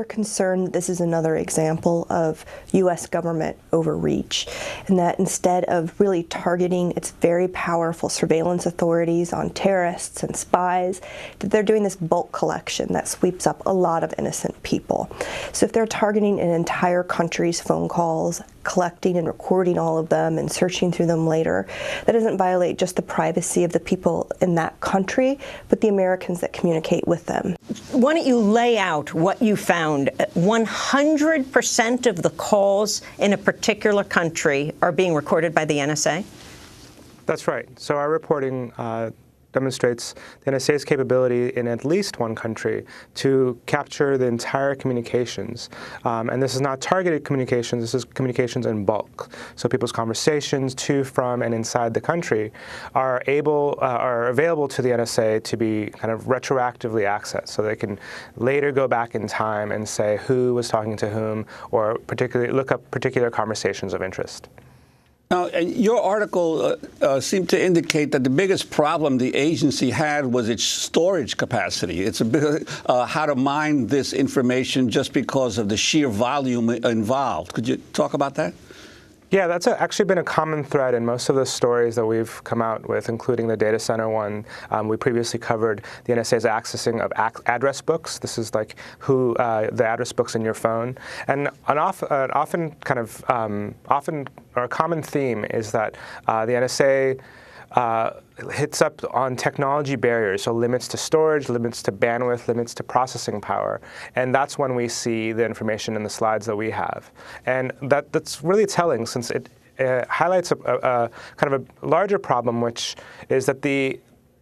we're concerned that this is another example of U.S. government overreach, and that instead of really targeting its very powerful surveillance authorities on terrorists and spies, that they're doing this bulk collection that sweeps up a lot of innocent people. So if they're targeting an entire country's phone calls, collecting and recording all of them and searching through them later, that doesn't violate just the privacy of the people in that country, but the Americans that communicate with them. Why don't you lay out what you found? 100% of the calls in a particular country are being recorded by the NSA? That's right. So our reporting demonstrates the NSA's capability in at least one country to capture the entire communications. And this is not targeted communications, this is communications in bulk. So people's conversations to, from, and inside the country are available to the NSA to be kind of retroactively accessed. So they can later go back in time and say who was talking to whom, or particularly look up particular conversations of interest. Now, your article seemed to indicate that the biggest problem the agency had was its storage capacity. It's a bit how to mine this information just because of the sheer volume involved. Could you talk about that? Yeah, that's actually been a common thread in most of the stories that we've come out with, including the data center one. We previously covered the NSA's accessing of address books. This is like who the address books in your phone. And often a common theme is that the NSA hits up on technology barriers, so limits to storage, limits to bandwidth, limits to processing power. And that's when we see the information in the slides that we have. And that's really telling, since it highlights a kind of a larger problem, which is that the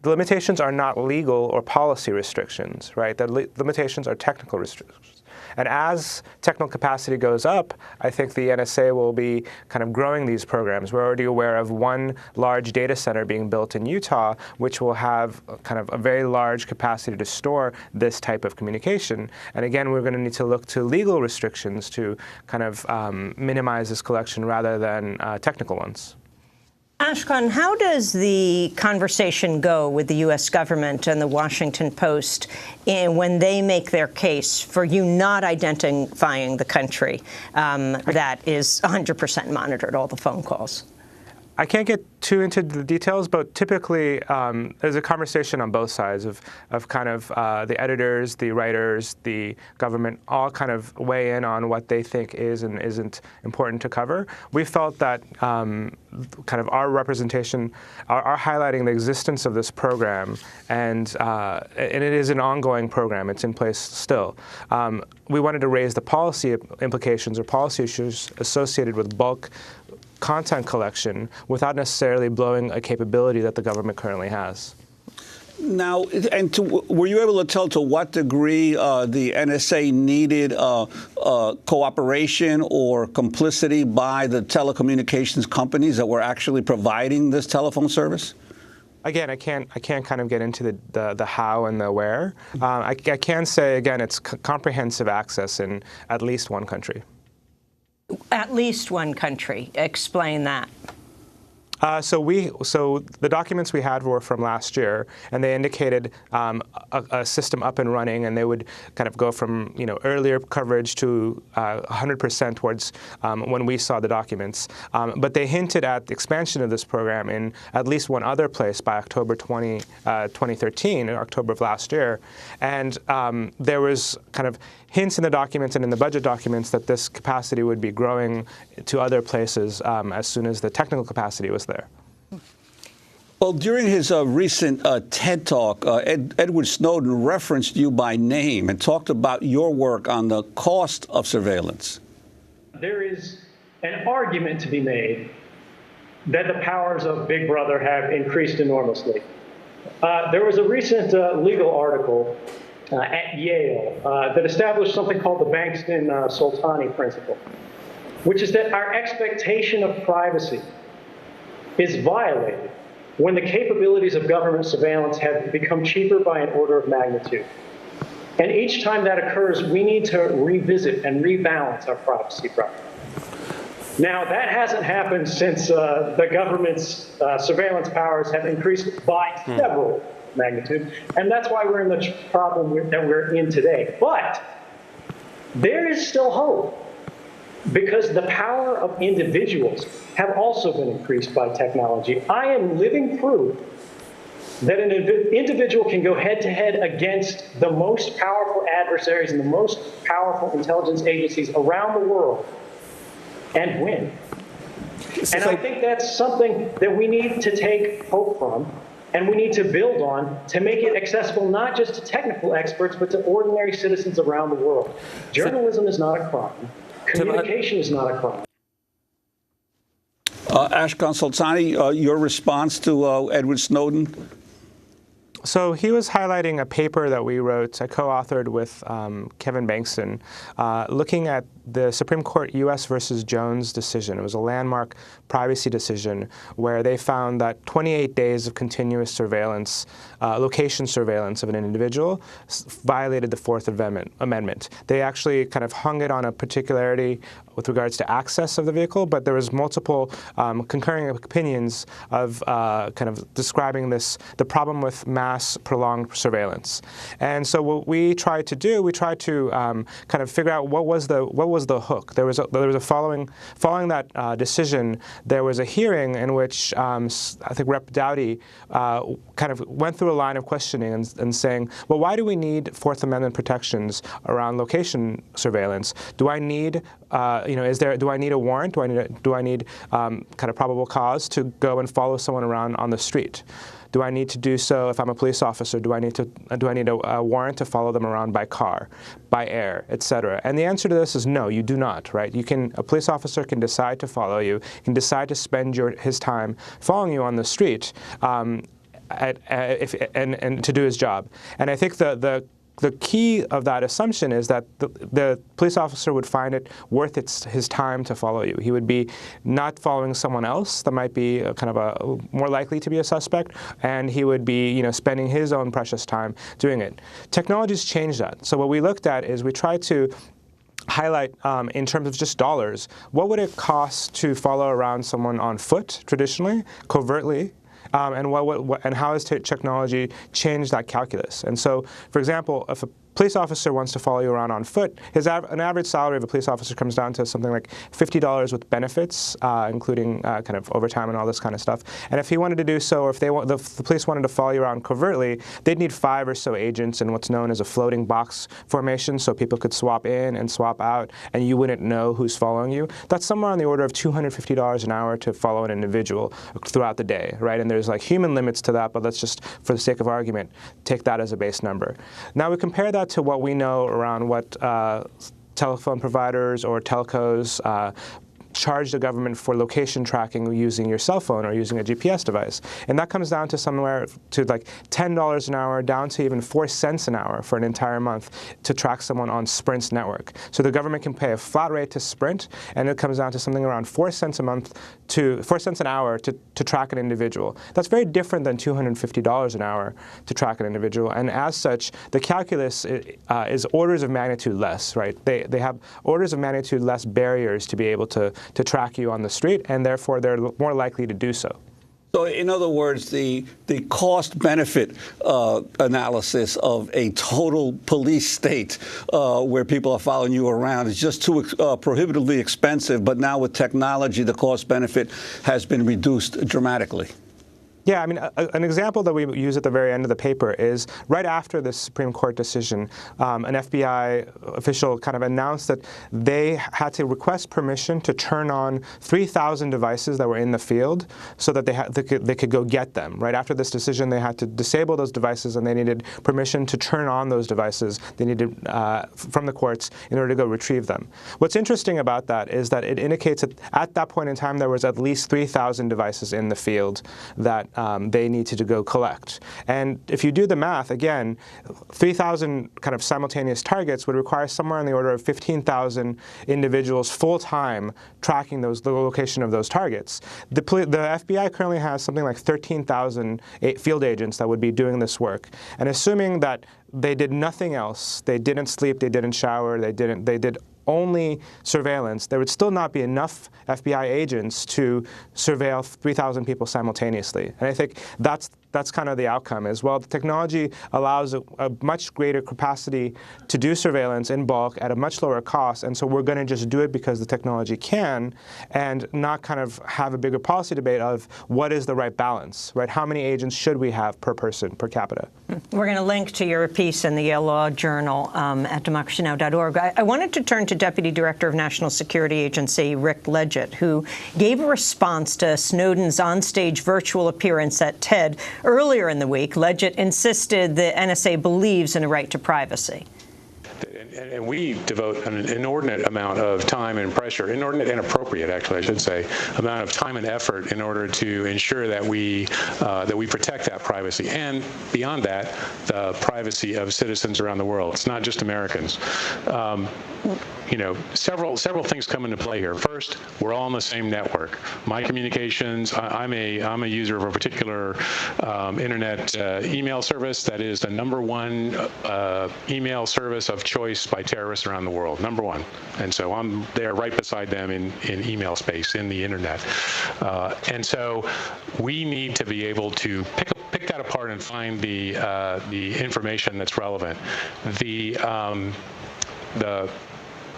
limitations are not legal or policy restrictions, right? The limitations are technical restrictions. And as technical capacity goes up, I think the NSA will be kind of growing these programs. We're already aware of one large data center being built in Utah, which will have kind of a very large capacity to store this type of communication. And again, we're going to need to look to legal restrictions to kind of minimize this collection rather than technical ones. Ashkan, how does the conversation go with the U.S. government and the Washington Post when they make their case for you not identifying the country that is 100% monitored, all the phone calls? I can't get too into the details, but typically there's a conversation on both sides of kind of the editors, the writers, the government, all kind of weigh in on what they think is and isn't important to cover. We felt that kind of our representation, our highlighting the existence of this program, and it is an ongoing program. It's in place still. We wanted to raise the policy implications or policy issues associated with bulk content collection without necessarily blowing a capability that the government currently has. Now, were you able to tell to what degree the NSA needed cooperation or complicity by the telecommunications companies that were actually providing this telephone service? Again, I can't kind of get into the how and the where. I can say, again, it's comprehensive access in at least one country. At least one country. Explain that. So the documents we had were from last year, and they indicated a system up and running, and they would kind of go from earlier coverage to 100% towards when we saw the documents. But they hinted at the expansion of this program in at least one other place by October 2013, or October of last year, and there was kind of hints in the documents and in the budget documents that this capacity would be growing to other places as soon as the technical capacity was there. Well, during his recent TED Talk, Edward Snowden referenced you by name and talked about your work on the cost of surveillance. There is an argument to be made that the powers of Big Brother have increased enormously. There was a recent legal article at Yale that established something called the Bankston-Soltani principle, which is that our expectation of privacy is violated when the capabilities of government surveillance have become cheaper by an order of magnitude. And each time that occurs, we need to revisit and rebalance our privacy problem. Now, that hasn't happened since the government's surveillance powers have increased by several magnitude, and that's why we're in the problem that we're in today. But There is still hope, because the power of individuals have also been increased by technology. I am living proof that an individual can go head-to-head against the most powerful adversaries and the most powerful intelligence agencies around the world and win. And I think that's something that we need to take hope from, and we need to build on to make it accessible not just to technical experts, but to ordinary citizens around the world. Journalism is not a crime. Communication is not a crime. Ashkan Soltani, your response to Edward Snowden? So he was highlighting a paper that we wrote, I co-authored with Kevin Bankston, looking at the Supreme Court U.S. versus Jones decision. It was a landmark privacy decision where they found that 28 days of continuous surveillance, location surveillance of an individual violated the Fourth Amendment. They actually kind of hung it on a particularity with regards to access of the vehicle, but there was multiple concurring opinions of kind of describing the problem with mass prolonged surveillance. And so what we tried to do, we tried to kind of figure out what was the hook. There was a following that decision, there was a hearing in which I think Rep. Dowdy kind of went through a line of questioning and saying, well, why do we need Fourth Amendment protections around location surveillance? Do I need do I need a warrant? Do I need kind of probable cause to go and follow someone around on the street? Do I need to do so if I'm a police officer? Do I need a warrant to follow them around by car, by air, et cetera? And the answer to this is no, you do not, right? A police officer can decide to follow you, can decide to spend his time following you on the street and to do his job. And I think the key of that assumption is that the police officer would find it worth his time to follow you. He would be not following someone else that might be kind of more likely to be a suspect, and he would be spending his own precious time doing it. Technology's changed that. So what we looked at is we tried to highlight in terms of just dollars, what would it cost to follow around someone on foot traditionally, covertly, and how has technology changed that calculus? And so, for example, if a police officer wants to follow you around on foot, an average salary of a police officer comes down to something like $50 with benefits, including kind of overtime and all this kind of stuff. And if he wanted to do so, or if the police wanted to follow you around covertly, they'd need 5 or so agents in what's known as a floating box formation, so people could swap in and swap out, and you wouldn't know who's following you. That's somewhere on the order of $250 an hour to follow an individual throughout the day, right? And there's like human limits to that, but let's just, for the sake of argument, take that as a base number. Now we compare that to what we know around what telephone providers or telcos charge the government for location tracking using your cell phone or using a GPS device. And that comes down to somewhere to like $10 an hour down to even 4 cents an hour for an entire month to track someone on Sprint's network. So the government can pay a flat rate to Sprint, and it comes down to something around 4 cents an hour to track an individual. That's very different than $250 an hour to track an individual. And as such, the calculus is orders of magnitude less, right? They have orders of magnitude less barriers to be able to track you on the street, and therefore they're more likely to do so. So in other words, the cost-benefit analysis of a total police state where people are following you around is just too prohibitively expensive, but now with technology, the cost-benefit has been reduced dramatically. Yeah, I mean, an example that we use at the very end of the paper is right after the Supreme Court decision, an FBI official kind of announced that they had to request permission to turn on 3,000 devices that were in the field so that they could go get them. Right after this decision, they had to disable those devices, and they needed permission to turn on those devices. They needed from the courts in order to go retrieve them. What's interesting about that is that it indicates that at that point in time, there was at least 3,000 devices in the field that they needed to go collect. And if you do the math, again, 3,000 kind of simultaneous targets would require somewhere in the order of 15,000 individuals full-time tracking the location of those targets. The FBI currently has something like 13,000 field agents that would be doing this work. And assuming that they did nothing else, they didn't sleep, they didn't shower, they did only surveillance, there would still not be enough FBI agents to surveil 3,000 people simultaneously. And I think that's kind of the outcome as well. The technology allows a much greater capacity to do surveillance in bulk at a much lower cost, and so we're going to just do it because the technology can, and not kind of have a bigger policy debate of what is the right balance, right? How many agents should we have per person, per capita? We're going to link to your piece in the Yale Law Journal at democracynow.org. I wanted to turn to Deputy Director of National Security Agency Rick Leggett, who gave a response to Snowden's onstage virtual appearance at TED earlier in the week. Leggett insisted the NSA believes in a right to privacy. And we devote an inordinate amount of time and pressure, inordinate and appropriate, actually, I should say, amount of time and effort in order to ensure that we protect that privacy, and beyond that, the privacy of citizens around the world. It's not just Americans. Several things come into play here. First, we're all on the same network. My communications, I'm a user of a particular internet email service that is the #1 email service of choice by terrorists around the world, #1. And so I'm there right beside them in email space, in the internet. And so we need to be able to pick that apart and find the information that's relevant.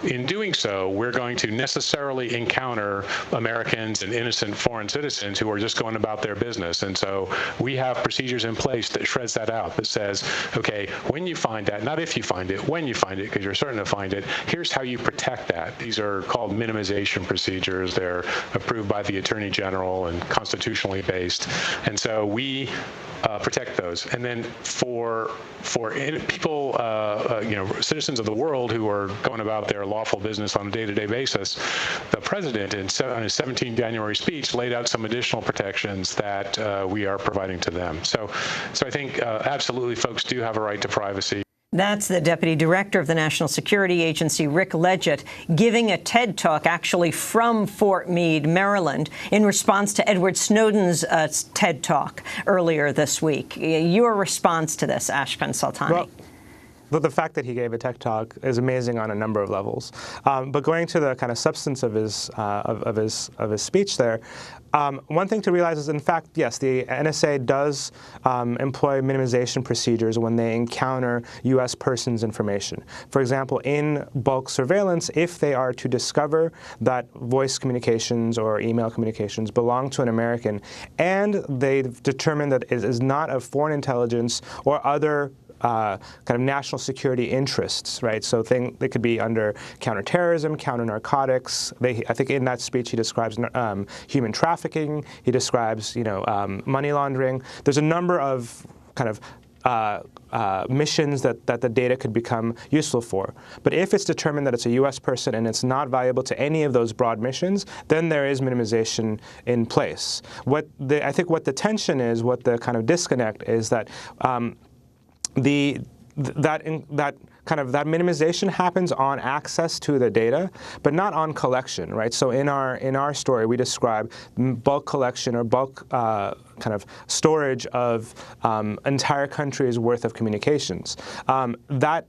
In doing so, we're going to necessarily encounter Americans and innocent foreign citizens who are just going about their business. And so we have procedures in place that shreds that out, that says, okay, when you find that, not if you find it, when you find it, because you're certain to find it, here's how you protect that. These are called minimization procedures. They're approved by the Attorney General and constitutionally based. And so we protect those. And then for people, citizens of the world who are going about their lawful business on a day-to-day basis, the president, on his 17 January speech, laid out some additional protections that we are providing to them. So I think absolutely folks do have a right to privacy. That's the Deputy Director of the National Security Agency, Rick Leggett, giving a TED Talk actually from Fort Meade, Maryland, in response to Edward Snowden's TED Talk earlier this week. Your response to this, Ashkan Soltani? Well, the fact that he gave a TED Talk is amazing on a number of levels. But going to the kind of substance of his speech there, one thing to realize is, in fact, yes, the NSA does employ minimization procedures when they encounter U.S. persons' information. For example, in bulk surveillance, if they are to discover that voice communications or email communications belong to an American, and they've determined that it is not of foreign intelligence or other kind of national security interests, right? So they could be under counterterrorism, counter-narcotics. I think in that speech he describes human trafficking. He describes, money laundering. There's a number of kind of missions that the data could become useful for. But if it's determined that it's a U.S. person and it's not valuable to any of those broad missions, then there is minimization in place. I think what the tension is, what the kind of disconnect is that that minimization happens on access to the data, but not on collection, right? So in our story, we describe bulk collection or bulk kind of storage of entire countries' worth of communications. That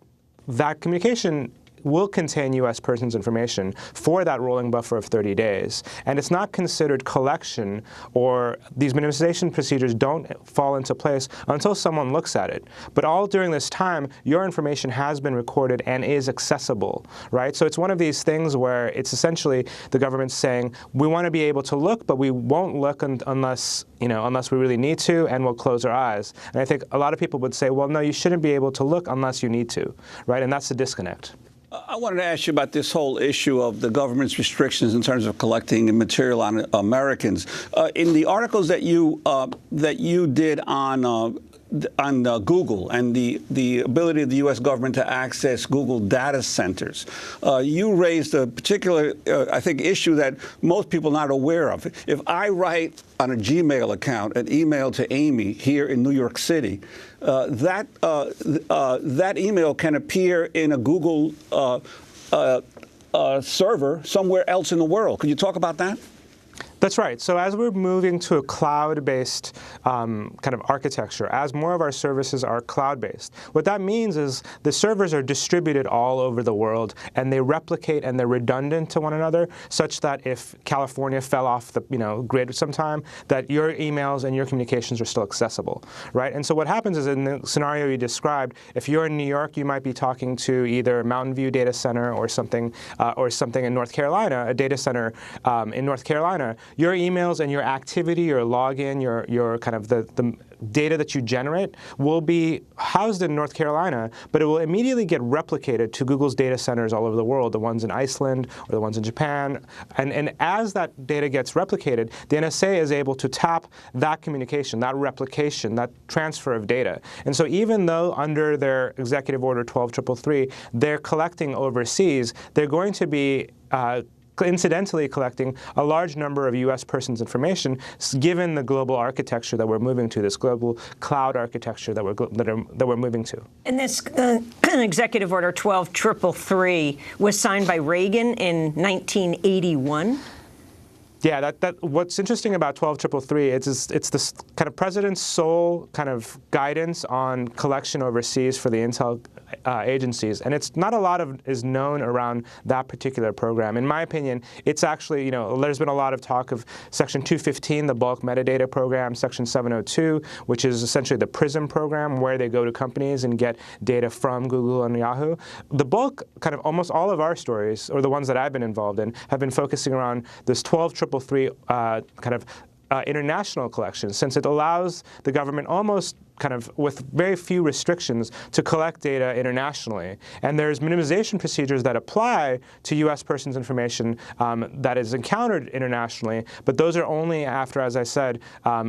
communication will contain U.S. persons' information for that rolling buffer of 30 days. And it's not considered collection, or these minimization procedures don't fall into place until someone looks at it. But all during this time, your information has been recorded and is accessible, right? So it's one of these things where it's essentially the government saying, we want to be able to look, but we won't look unless we really need to, and we'll close our eyes. And I think a lot of people would say, well, no, you shouldn't be able to look unless you need to, right? And that's the disconnect. I wanted to ask you about this whole issue of the government's restrictions in terms of collecting material on Americans. In the articles that you did on Google and the ability of the U.S. government to access Google data centers, you raised a particular, I think, issue that most people are not aware of. If I write on a Gmail account an email to Amy here in New York City, that email can appear in a Google server somewhere else in the world. Could you talk about that? That's right. So as we're moving to a cloud-based kind of architecture, as more of our services are cloud-based, what that means is the servers are distributed all over the world, and they replicate and they're redundant to one another, such that if California fell off the grid sometime, that your emails and your communications are still accessible, right? And so what happens is in the scenario you described, if you're in New York, you might be talking to either Mountain View data center or something in North Carolina, a data center in North Carolina. Your emails and your activity, your login, your kind of the data that you generate will be housed in North Carolina, but it will immediately get replicated to Google's data centers all over the world, the ones in Iceland or the ones in Japan. And as that data gets replicated, the NSA is able to tap that communication, that replication, that transfer of data. And so even though under their Executive Order 12333, they're collecting overseas, they're going to be incidentally collecting a large number of U.S. persons' information, given the global architecture that we're moving to, this global cloud architecture that we're moving to. And this Executive Order 12333 was signed by Reagan in 1981. Yeah, what's interesting about 12333 it's this kind of president's sole kind of guidance on collection overseas for the intel agencies, and it's not a lot is known around that particular program. In my opinion, it's actually, there's been a lot of talk of Section 215, the bulk metadata program, Section 702, which is essentially the PRISM program, where they go to companies and get data from Google and Yahoo. The bulk, kind of almost all of our stories, or the ones that I've been involved in, have been focusing around this 12333 kind of international collection, since it allows the government almost kind of with very few restrictions to collect data internationally. And there's minimization procedures that apply to U.S. persons' information that is encountered internationally, but those are only after, as I said,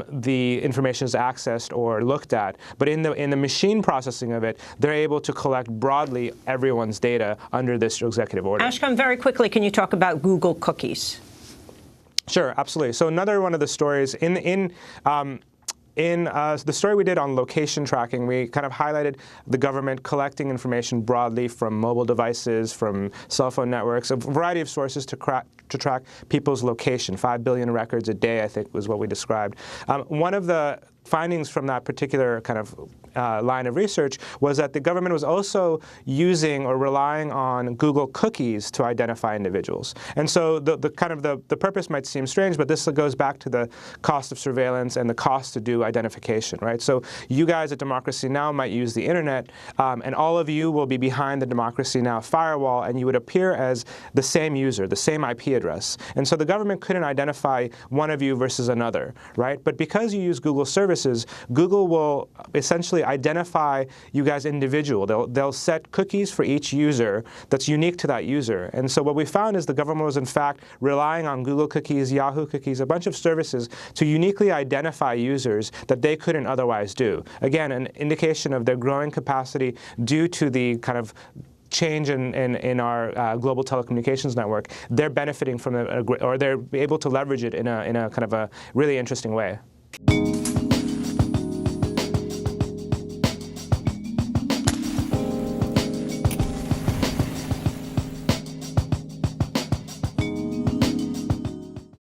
the information is accessed or looked at. But in the machine processing of it, they're able to collect broadly everyone's data under this executive order. Ashkan, very quickly, can you talk about Google cookies? Sure, absolutely. So another one of the stories in the story we did on location tracking, we kind of highlighted the government collecting information broadly from mobile devices, from cell phone networks, a variety of sources to track people's location. 5 billion records a day, I think, was what we described. One of the findings from that particular kind of line of research was that the government was also using or relying on Google cookies to identify individuals. And so the purpose might seem strange, but this goes back to the cost of surveillance and the cost to do identification, right? So you guys at Democracy Now! Might use the internet, and all of you will be behind the Democracy Now! Firewall, and you would appear as the same user, the same IP address. And so the government couldn't identify one of you versus another, right? But because you use Google services, Google will essentially identify you guys individual. They'll set cookies for each user that's unique to that user. And so what we found is the government was in fact relying on Google cookies, Yahoo cookies, a bunch of services to uniquely identify users that they couldn't otherwise do. Again, an indication of their growing capacity due to the kind of change in our global telecommunications network. They're benefiting from it, or they're able to leverage it in a kind of a really interesting way.